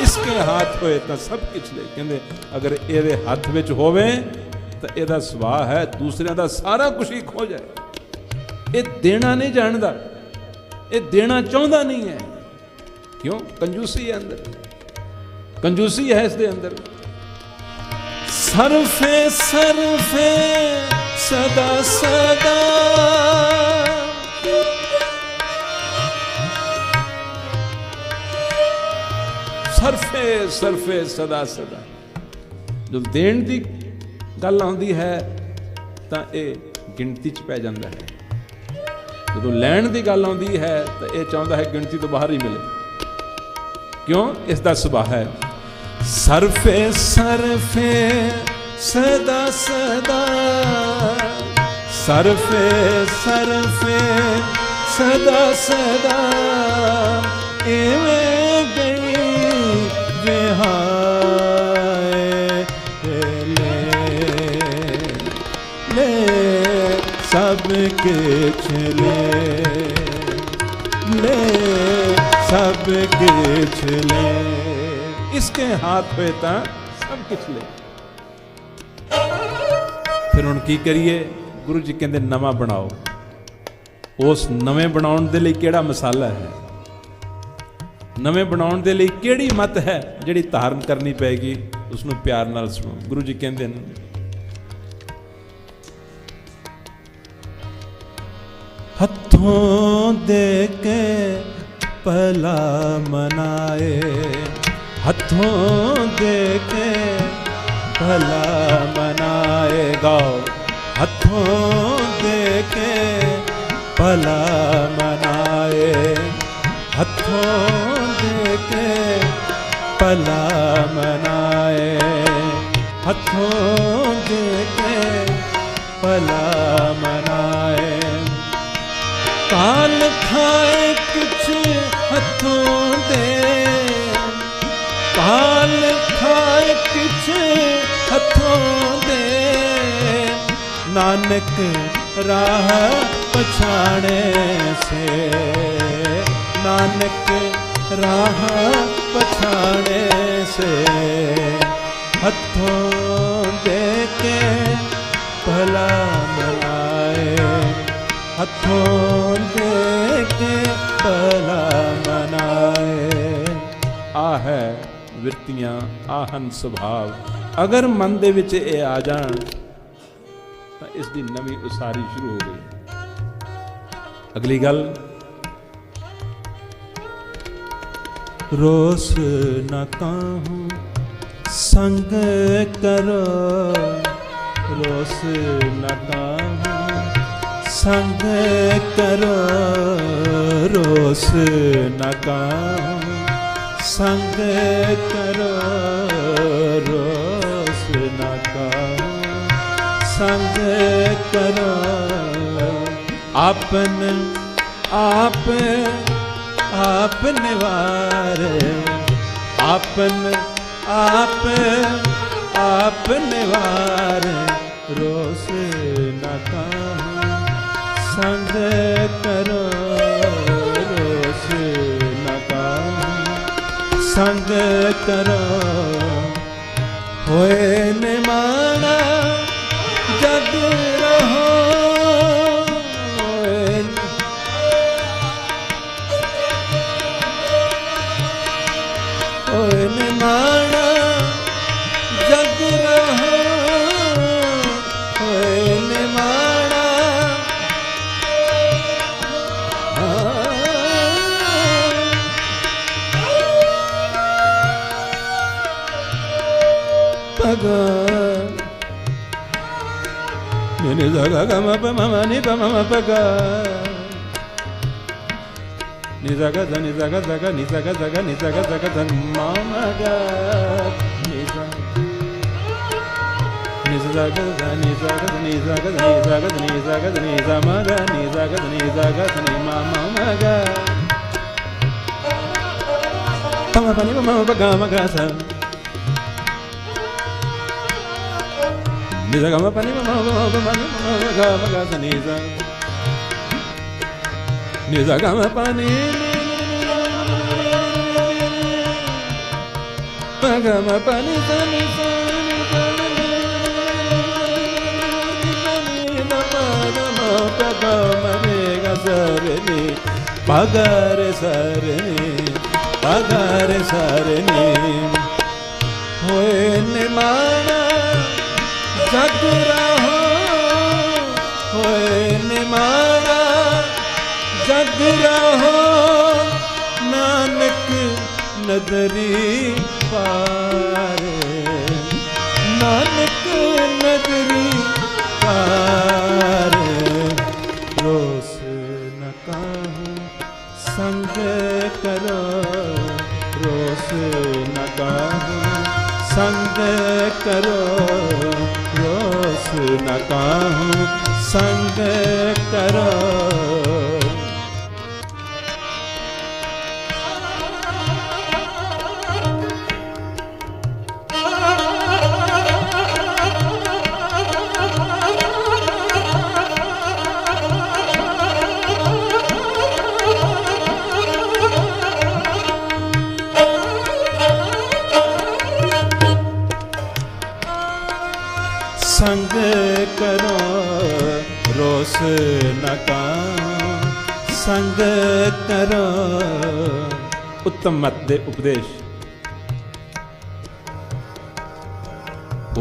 इसके हाथ होए तो सब किछ ले। कहते अगर ये हाथ विच होवे तो यदा सुभाव है दूसरों का सारा कुछ ही खो जाए। ये देना नहीं जानता, ये देना चाहता नहीं है। क्यों? कंजूसी है अंदर, कंजूसी है इसके अंदर। सरफे सरफे सदा सदा, सरफे सरफे सदा सदा। जो देण की गल आउंदी है तो ये गिनती च पै जांदा है, जो लैण की गल आउंदी है तो ये चाहता है गिनती तो बाहर ही मिले। क्यों? इसका सुभाव है सरफे सरफे सदा सदा, सरफे सरफे सदा सदा, एवें गई विहाय ले ले, सब किछ ले ले, सब किछ ले। इसके हाथ होए तो सब कुछ ले। फिर हुण की करिए? गुरु जी कहते नवा बनाओ। उस नवे बनाउण दे लई किहड़ा मसाला है, नवे बनाउण दे लई किहड़ी मत है जिहड़ी धारण करनी पैगी, उसनूं प्यार नाल सुणो। गुरु जी कहते हैं हथों दे के भला मनाए, हथों दे के भला मनाए। गाओ हथों दे के भला मनाए, हथों दे के भला मनाए, हथों दे के भला खाए कुछ हथों दे, काल खाए कुछ हथों दे, नानक राह पछाणे से, नानक राह पछाणे से, हथों दे के भला मनाए, हथों दे के भला मनाए। आ है विरतियां, आहन सुभाव, अगर मन दे विच ये आ जाण ਤਾਂ ਇਸ ਦੀ ਨਵੀਂ ਉਸਾਰੀ ਸ਼ੁਰੂ ਹੋ ਗਈ। ਅਗਲੀ ਗੱਲ, रोस न काहूं संग करो, रोस न काहूं संग करो, रोस न काहूं संग करो, रोस न काहूं संग करो, आपन आप आप निवारे, आपन आप आप निवारे, रोस न काहूं संग करो, रोस न काहूं संग करो, होए निमाना जग रहो, होए निमाना जग रहो, होए निमाना पगा नि गा गा म प म नि प म प गा, नि गा ध नि गा ग नि गा ग नि गा ध म म गा, नि गा नि गा ग नि गा ग नि गा ग नि गा ग नि गा ग नि गा म गा, नि गा ग नि गा ग नि म म गा, प म प नि प म प गा म गा सा, ni ga ma pa ni ma ga ma ga sa ni za, ni za ga ma pa ni ma ga ma pa ni sa ni sa, ni ma pa na ma pa ga ma re ga sa re ni, pa ga re sa re ni, pa ga re sa re ni, hoye nimana जग रहो, होए निमाना जग रहो, नानक नदरी पारे, नानक नदरी पारे, रोस न काहूं संग करो, रोस न काहूं संग करो, रोस न काहूं संग करो, संग करो, रोस न काहूं संग करो। उत्तम मत दे उपदेश।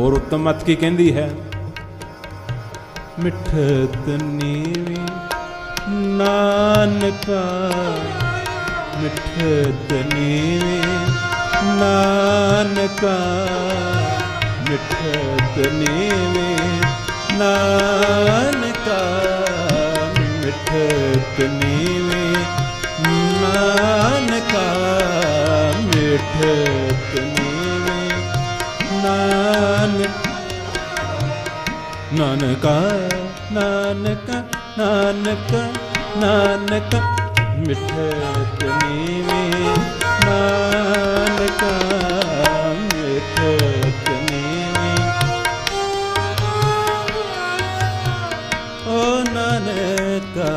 और उत्तम मत की कहंदी है, मिठत नीवी नानका, मिठत नीवी नानका, मिठत नीवी नानका, मिठत नीवी नानका, मिठत नीवी नानका, नानका नानका नानक मिठत नीवी, नानका मिठत नीवी। ओ नानका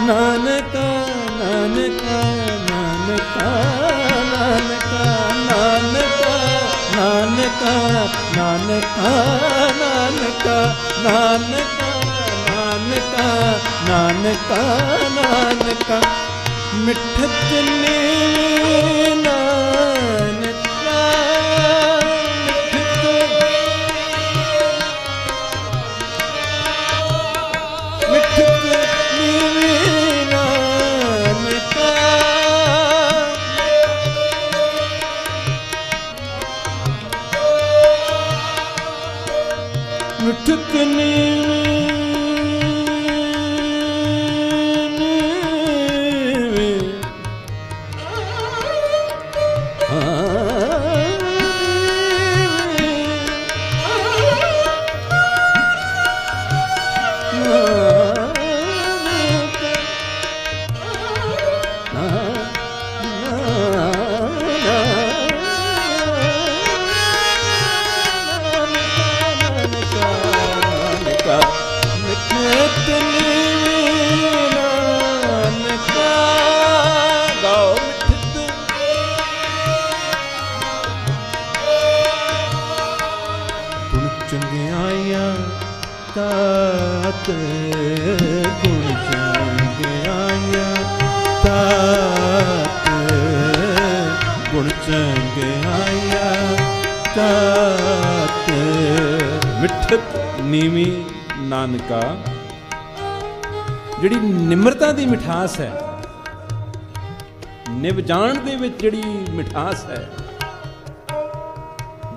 नानका नानका नानका नानका नानका नानका नानका नानका नानका नानका नानका नानका मिठत नीवी नानका मिठत नीवी नानका मिठत नीवी तात गुण चंगियाया तात गुण चंगियाया तात मिठत नीवी नानका ਜਿਹੜੀ ਨਿਮਰਤਾ ਦੀ ਮਿਠਾਸ ਹੈ, ਨਿਭ ਜਾਣ ਦੇ ਵਿੱਚ ਜਿਹੜੀ ਮਿਠਾਸ ਹੈ,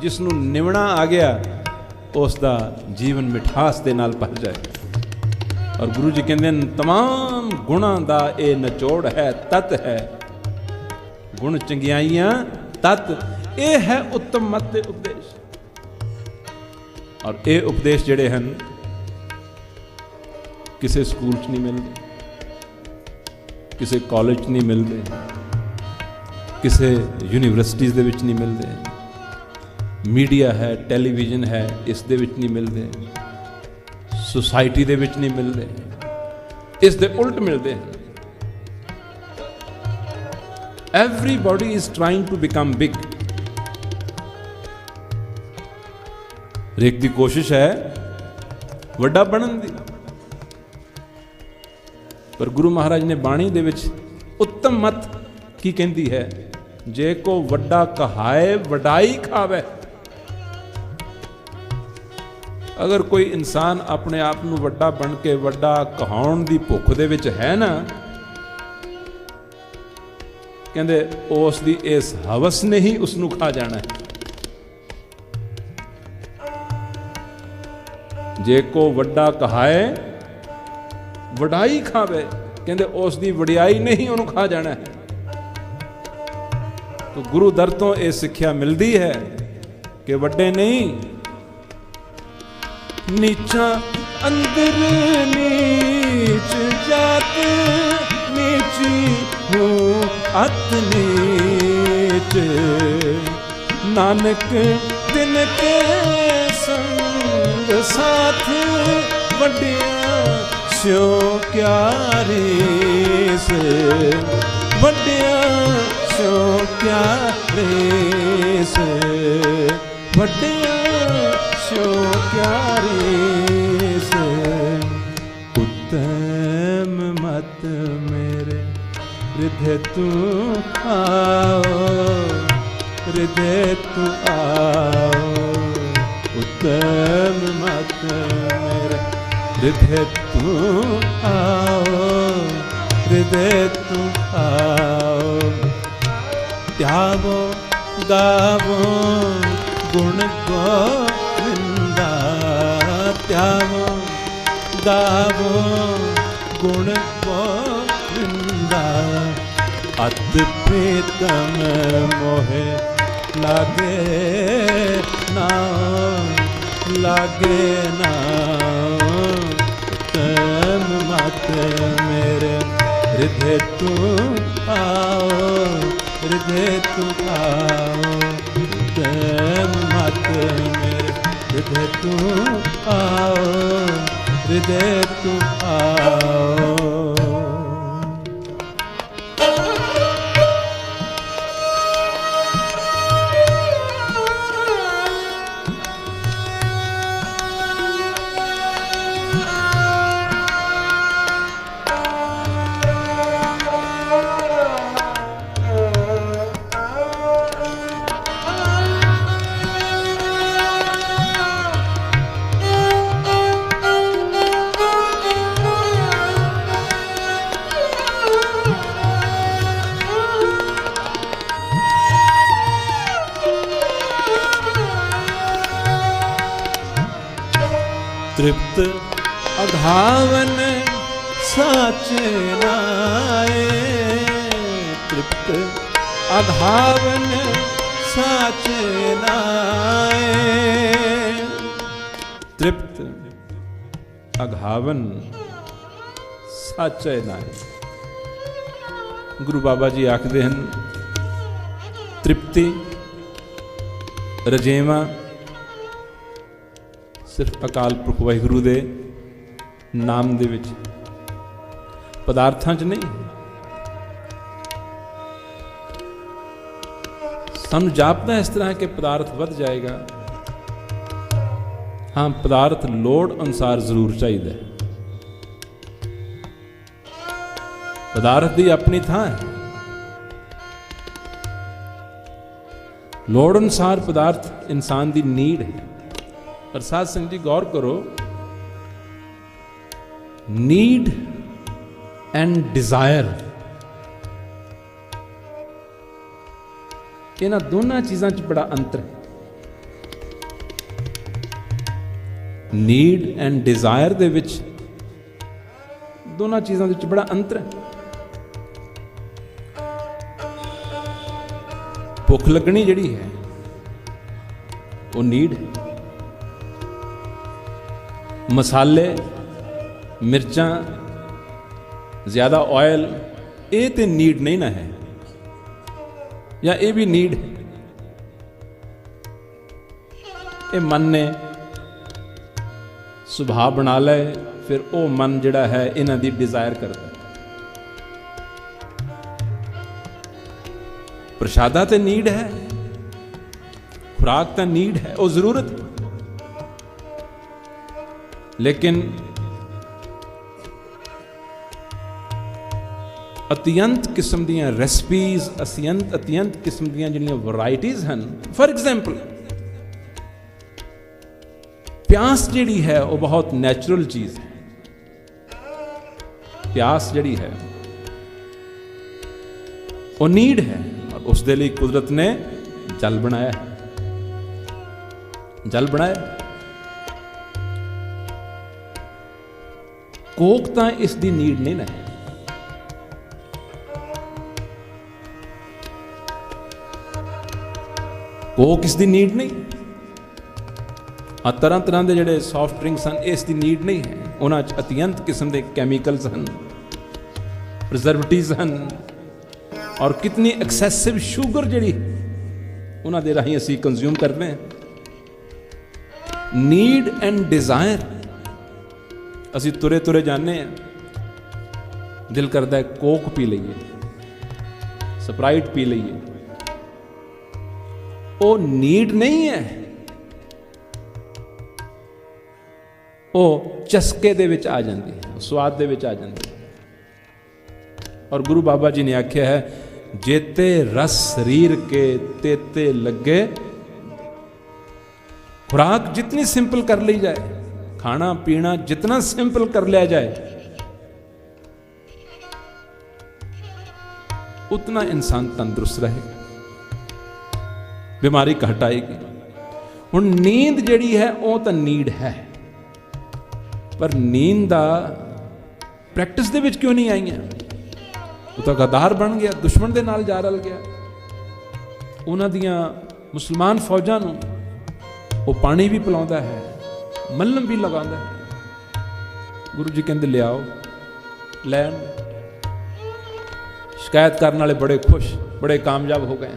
ਜਿਸ ਨੂੰ ਨਿਵਣਾ ਆ ਗਿਆ ਉਸ ਦਾ ਜੀਵਨ ਮਿਠਾਸ ਦੇ ਨਾਲ ਭਰ ਜਾਏ। ਔਰ ਗੁਰੂ ਜੀ ਕਹਿੰਦੇ ਨੇ तमाम ਗੁਣਾਂ ਦਾ ਇਹ ਨਿਚੋੜ ਹੈ, ਤਤ ਹੈ। ਗੁਣ ਚੰਗਿਆਈਆਂ ਤਤ, ਇਹ ਹੈ ਉੱਤਮ ਮਤ ਦੇ ਉਪਦੇਸ਼। ਔਰ ਇਹ ਉਪਦੇਸ਼ ਜਿਹੜੇ ਹਨ ਕਿਸੇ ਸਕੂਲ 'ਚ ਨਹੀਂ ਮਿਲਦੇ, ਕਿਸੇ ਕਾਲਜ 'ਚ ਨਹੀਂ ਮਿਲਦੇ, ਕਿਸੇ ਯੂਨੀਵਰਸਿਟੀਜ਼ ਦੇ ਵਿੱਚ ਨਹੀਂ ਮਿਲਦੇ, ਮੀਡੀਆ ਹੈ, ਟੈਲੀਵਿਜ਼ਨ ਹੈ, ਇਸ ਦੇ ਵਿੱਚ ਨਹੀਂ ਮਿਲਦੇ, ਸੁਸਾਇਟੀ ਦੇ ਵਿੱਚ ਨਹੀਂ ਮਿਲਦੇ, ਇਸ ਦੇ ਉਲਟ ਮਿਲਦੇ ਹਨ। Everybody is trying to become big। ਹਰੇਕ ਦੀ ਕੋਸ਼ਿਸ਼ ਹੈ ਵੱਡਾ ਬਣਨ ਦੀ। ਪਰ ਗੁਰੂ ਮਹਾਰਾਜ ਨੇ ਬਾਣੀ ਦੇ ਵਿੱਚ ਉੱਤਮ ਮਤ ਕੀ ਕਹਿੰਦੀ ਹੈ? ਜੇ ਕੋ ਵੱਡਾ ਕਹਾਏ ਵਡਾਈ ਖਾਵੇ। ਅਗਰ ਕੋਈ ਇਨਸਾਨ ਆਪਣੇ ਆਪ ਨੂੰ ਵੱਡਾ ਬਣ ਕੇ ਵੱਡਾ ਕਹਾਉਣ ਦੀ ਭੁੱਖ ਦੇ ਵਿੱਚ ਹੈ ਨਾ, ਕਹਿੰਦੇ ਉਸ ਦੀ ਇਸ ਹਵਸ ਨੇ ਹੀ ਉਸ ਨੂੰ ਖਾ ਜਾਣਾ ਹੈ। ਜੇ ਕੋ ਵੱਡਾ ਕਹਾਏ ਵਡਾਈ ਖਾਵੇ, ਕਹਿੰਦੇ ਉਸ ਦੀ ਵਡਿਆਈ ਨੇ ਹੀ ਉਹਨੂੰ ਖਾ ਜਾਣਾ ਹੈ। ਤਾਂ ਗੁਰੂ ਦਰ ਤੋਂ ਇਹ ਸਿੱਖਿਆ ਮਿਲਦੀ ਹੈ ਕਿ ਵੱਡੇ ਨਹੀਂ, ਨੀਚਾ ਅੰਦਰ ਨੀਚ ਜਾਤ ਨੀਚੀ ਹੋ ਅਤ ਨੀਚ। ਨਾਨਕ ਦਿਨ ਕੇ ਸੰਗ ਸਾਥ ਵੱਡਿਆ ਸਿਓ ਕਿਆ ਰੇਸ। ਵੱਡਿਆ ਸਿਓ ਕਿਆ ਰੇਸ। ਵੱਡਿਆ ਸਿਓ ਕਿਆ ਰੇਸ। ਉੱਤਮ ਮਤ ਮੇਰੇ ਰਿਧੇ ਤੂੰ ਆਓ, ਰਿਧੇ ਤੂੰ ਆਓ। ਉੱਤਮ ਮਤ ਮੇਰੇ ਰਿਧੇ ਤੂੰ ਆਓ, ਰਿਧੇ ਤੂੰ ਆਓ। ਧਿਆਵੋ ਗਾਵੋ ਗੁਣ ਗੋਵਿੰਦਾ। ਧਿਆਵੋ ਗਾਵੋ ਗੁਣ ਗੋਵਿੰਦਾ। अत प्रीतम मोहे लागे ना, लागे ना तम मत मेरे हृदय तू आओ, हृदय तू आओ, तम मत मेरे हृदय तू आओ, हृदय तू आओ। तृप्त अघावन साचे नाए, तृप्त अघावन साचे नाए, तृप्त अघावन साचे नाए। गुरु बाबा जी आखदे हन तृप्ति रजेवा सिर्फ अकाल पुरख वाहिगुरु दे नाम दे विच, पदार्थां च नहीं। सानू जापदा इस तरह के पदार्थ वध जाएगा, हाँ पदार्थ लोड़ अनुसार जरूर चाहिए। पदार्थ दी अपनी थां है, लोड़ अनुसार पदार्थ इंसान दी नीड है। पर साध संगत जी गौर करो, नीड एंड डिजायर इन्हां दोनों चीज़ों च बड़ा अंतर है। नीड एंड डिजायर दे विच दोनों चीज़ों दे विच बड़ा अंतर है। भुख लगनी जिहड़ी है वो नीड है, मसाले मिर्चां ज़्यादा ऑयल ये तो नीड नहीं ना है, या ये भी नीड है। ये मन ने सुभाव बना ले, फिर वो मन जिहड़ा है इन्हां दी डिजायर करता है। प्रसादा तो नीड है, खुराक तो नीड है, वो जरूरत है। लेकिन अत्यंत किस्म दियां रेसिपीज, अत्यंत किस्म दियां जिहड़ियां वैरायटीज हैं। फॉर एग्जाम्पल प्यास जिहड़ी है वो बहुत नेचुरल चीज है। प्यास जिहड़ी है वो नीड है, और उस दे लई कुदरत ने जल बनाया है, जल बनाया। कोक तां इस दी नीड नहीं ना है। कोक इस दी नीड नहीं। आ तरह तरह के जिहड़े सॉफ्ट ड्रिंक्स हैं इस दी नीड नहीं है। उन्हां च अत्यंत किस्म के कैमिकल्स हैं, प्रिजर्वेटिव्स हैं, और कितनी एक्सेसिव शुगर जिहड़ी उन्हां दे राहीं असीं कंज्यूम करते हैं। नीड एंड डिजायर, असी तुरे तुरे जाने हैं, दिल करता है कोक पी लीए, स्प्राइट पी लीए, वो नीड नहीं है, वो चस्के दे विच आ जाती है, स्वाद दे विच आ जाती है। और गुरु बाबा जी ने आख्या है, जेते रस शरीर के तेते लगे। खुराक जितनी सिंपल कर ली जाए, खाना पीना जितना सिंपल कर लिया जाए, उतना इंसान तंदुरुस्त रहेगा, बीमारी घट आएगी। हुण नींद जिहड़ी है वो तो नीड है, पर नींद दा प्रैक्टिस दे विच क्यों नहीं आई है? ਉਹ ਤਾਂ ਗਦਾਰ ਬਣ ਗਿਆ, ਦੁਸ਼ਮਣ ਦੇ ਨਾਲ ਜਾ ਰਲ ਗਿਆ। ਉਹਨਾਂ ਦੀਆਂ ਮੁਸਲਮਾਨ ਫੌਜਾਂ ਨੂੰ ਉਹ ਪਾਣੀ ਵੀ ਪਿਲਾਉਂਦਾ ਹੈ, ਮੱਲਮ ਵੀ ਲਗਾਉਂਦਾ ਹੈ। ਗੁਰੂ ਜੀ ਕਹਿੰਦੇ ਲਿਆਓ, ਲੈਣ। ਸ਼ਿਕਾਇਤ ਕਰਨ ਵਾਲੇ ਬੜੇ ਖੁਸ਼, ਬੜੇ ਕਾਮਯਾਬ ਹੋ ਗਏ,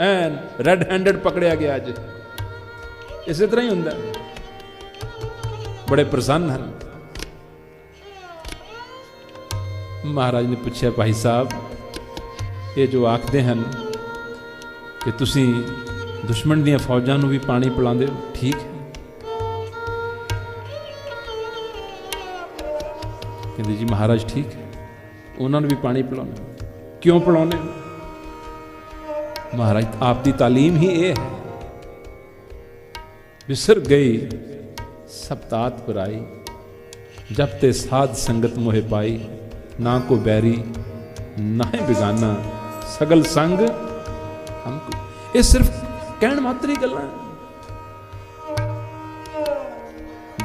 ਐਨ ਰੈਡ ਹੈਂਡਡ ਪਕੜਿਆ ਗਿਆ। ਅੱਜ ਇਸੇ ਤਰ੍ਹਾਂ ਹੀ ਹੁੰਦਾ, ਬੜੇ ਪ੍ਰਸੰਨ ਹਨ। ਮਹਾਰਾਜ ਨੇ ਪੁੱਛਿਆ, ਭਾਈ ਸਾਹਿਬ ਇਹ ਜੋ ਆਖਦੇ ਹਨ ਕਿ ਤੁਸੀਂ ਦੁਸ਼ਮਣ ਦੀਆਂ ਫੌਜਾਂ ਨੂੰ ਵੀ ਪਾਣੀ ਪਿਲਾਉਂਦੇ ਹੋ, ਠੀਕ ਹੈ? ਕਹਿੰਦੇ ਜੀ ਮਹਾਰਾਜ ਠੀਕ ਹੈ, ਉਹਨਾਂ ਨੂੰ ਵੀ ਪਾਣੀ ਪਿਲਾਉਂਦੇ। ਕਿਉਂ ਪਿਲਾਉਂਦੇ? ਮਹਾਰਾਜ ਆਪ ਦੀ ਤਾਲੀਮ ਹੀ ਇਹ ਹੈ, ਵਿਸਰ ਗਈ ਸਭ ਤਾਤ ਪੁਰਾਈ, ਜਬ ਤੇ ਸਾਧ ਸੰਗਤ ਮੋਹਿ ਪਾਈ, ਨਾ ਕੋ ਬੈਰੀ ਨਾ ਹੀ ਬਿਗਾਨਾ, ਸਗਲ ਸੰਗ ਹਮਕੋ। ਇਹ ਸਿਰਫ ਕਹਿਣ ਮਾਤਰੀ ਗੱਲਾਂ।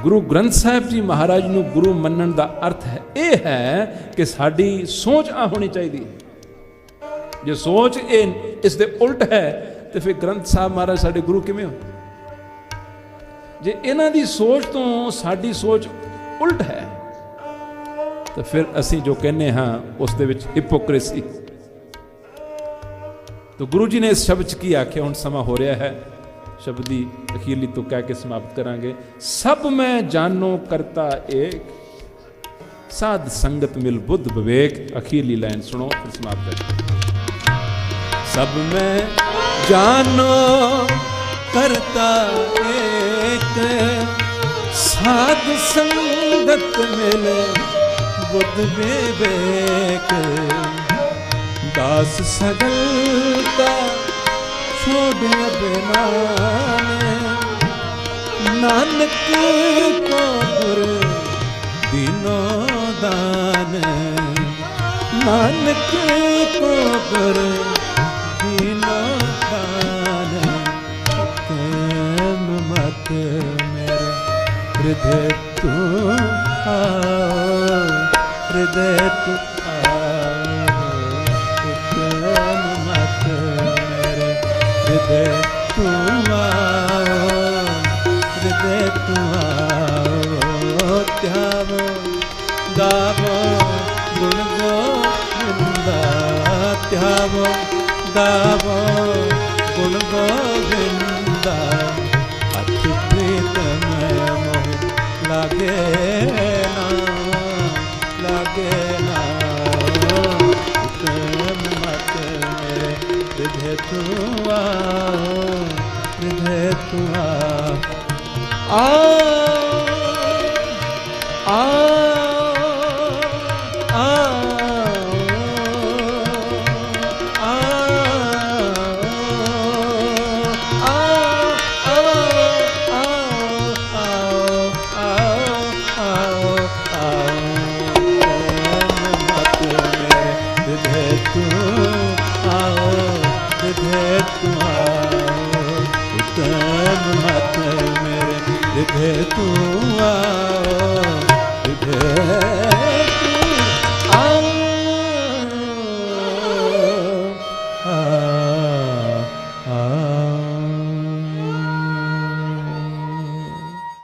ਗੁਰੂ ਗ੍ਰੰਥ ਸਾਹਿਬ ਜੀ ਮਹਾਰਾਜ ਨੂੰ ਗੁਰੂ ਮੰਨਣ ਦਾ ਅਰਥ ਹੈ ਇਹ ਹੈ ਕਿ ਸਾਡੀ ਸੋਚ ਆ ਹੋਣੀ ਚਾਹੀਦੀ ਹੈ। ਜੇ ਸੋਚ ਇਹ ਇਸ ਦੇ ਉਲਟ ਹੈ ਤੇ ਫਿਰ ਗ੍ਰੰਥ ਸਾਹਿਬ ਮਹਾਰਾਜ ਸਾਡੇ ਗੁਰੂ ਕਿਵੇਂ ਹੋ? ਜੇ ਇਹਨਾਂ ਦੀ ਸੋਚ ਤੋਂ ਸਾਡੀ ਸੋਚ ਉਲਟ ਹੈ ਤਾਂ ਫਿਰ ਅਸੀਂ ਜੋ ਕਹਿੰਦੇ ਹਾਂ ਉਸ ਦੇ ਵਿੱਚ ਹਿਪੋਕ੍ਰੇਸੀ। तो गुरु जी ने इस शब्द च की आख्या, हुण समा हो रहा है शब्द की अखीरली तो कह के समाप्त करांगे। सब मैं जानो करता एक, साध संगत मिल बुद्ध विवेक। अखीरली लाइन सुनो फिर समाप्त करें। सब मैं जानो करता एक, साध संगत मिल बुद्ध विवेक। दास सगलता छोड़ बिनाने, नानक को गुर दीनो दान। नानक को गुर दीनो दान। प्रेम मत मेरे हृदय तू आओ, हृदय तू हृदय तू आओ, हृदय तू आओ। ध्यावो गावो गुण गोविंदा, ध्यावो गावो गुण गोविंदा। अति प्रीतम मोह लागे ना, लागे ना। हृदय तू आओ, हृदय तू आओ, आओ, उत्तम मत मेरे हृदय तू आओ।